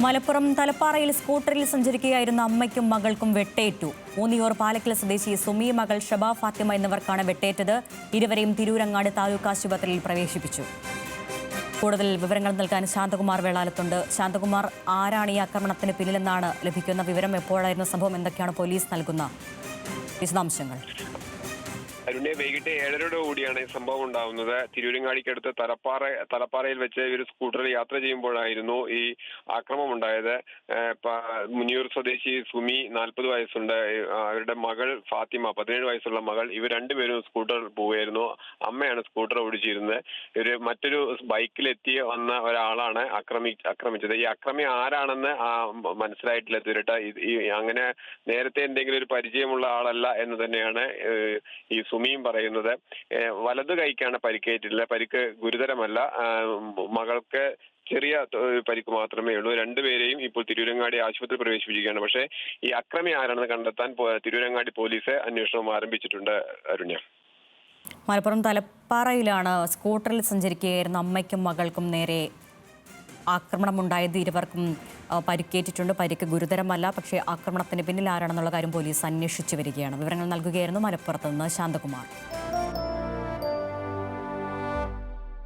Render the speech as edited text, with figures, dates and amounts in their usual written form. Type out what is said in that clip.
മലപ്പുറം തലപ്പാറയിൽ സ്കൂട്ടറിൽ സഞ്ചരിക്കുകയായിരുന്ന അമ്മയ്ക്കും മകൾക്കും വെട്ടേറ്റു. മൂന്നിയൂർ പാലക്കൽ സ്വദേശി സുമി, മകൾ ഷബ ഫാത്തിമ എന്നിവർക്കാണ് വെട്ടേറ്റത്. ഇരുവരെയും തിരൂരങ്ങാട് താലൂക്ക് ആശുപത്രിയിൽ പ്രവേശിപ്പിച്ചു. കൂടുതൽ വിവരങ്ങൾ നൽകാൻ ശാന്തകുമാർ വേളാലത്തുണ്ട്. ശാന്തകുമാർ, ആരാണ് ഈ ആക്രമണത്തിന് പിന്നിലെന്നാണ് ലഭിക്കുന്ന വിവരം? എപ്പോഴായിരുന്നു സംഭവം? എന്തൊക്കെയാണ് പോലീസ് നൽകുന്ന വിശദാംശങ്ങൾ? അരുണെ, വൈകിട്ട് 7:30 കൂടിയാണ് സംഭവം ഉണ്ടാവുന്നത്. തിരൂരങ്ങാടിക്കടുത്ത് തലപ്പാറയിൽ വെച്ച് ഒരു സ്കൂട്ടറിൽ യാത്ര ചെയ്യുമ്പോഴായിരുന്നു ഈ ആക്രമണം ഉണ്ടായത്. മുനിയൂർ സ്വദേശി സുമി, 40 വയസ്സുണ്ട്. അവരുടെ മകൾ ഫാത്തിമ, 17 വയസ്സുള്ള മകൾ. ഇവർ രണ്ടുപേരും സ്കൂട്ടർ പോവുകയായിരുന്നു. അമ്മയാണ് സ്കൂട്ടർ ഓടിച്ചിരുന്നത്. മറ്റൊരു ബൈക്കിലെത്തി വന്ന ഒരാളാണ് ആക്രമിച്ചത്. ഈ അക്രമി ആരാണെന്ന് മനസ്സിലായിട്ടില്ല ഇതുവരെ. അങ്ങനെ നേരത്തെ എന്തെങ്കിലും ഒരു പരിചയമുള്ള ആളല്ല എന്ന് തന്നെയാണ് ഈ സുമിയും പറയുന്നത്. വലതു കൈക്കാണ് പരിക്കേറ്റില്ല. പരിക്ക് ഗുരുതരമല്ല. മകൾക്ക് ചെറിയ പരിക്ക് മാത്രമേ ഉള്ളൂ. രണ്ടുപേരെയും ഇപ്പോൾ തിരൂരങ്ങാടി ആശുപത്രി പ്രവേശിപ്പിച്ചിരിക്കുകയാണ്. പക്ഷേ ഈ അക്രമി ആരാണെന്ന് കണ്ടെത്താൻ തിരൂരങ്ങാടി പോലീസ് അന്വേഷണം ആരംഭിച്ചിട്ടുണ്ട്. അരുണ്യ, മലപ്പുറം തലപ്പാറയിലാണ് സ്കൂട്ടറിൽ സഞ്ചരിക്കുകയായിരുന്ന അമ്മയ്ക്കും മകൾക്കും നേരെ ആക്രമണമുണ്ടായത്. ഇരുവർക്കും പരിക്കേറ്റിട്ടുണ്ട്. പരിക്ക് ഗുരുതരമല്ല. പക്ഷേ ആക്രമണത്തിന് പിന്നിൽ ആരാണെന്നുള്ള കാര്യം പോലീസ് അന്വേഷിച്ചു വരികയാണ്. വിവരങ്ങൾ നൽകുകയായിരുന്നു മലപ്പുറത്ത് നിന്ന് ശാന്തകുമാർ.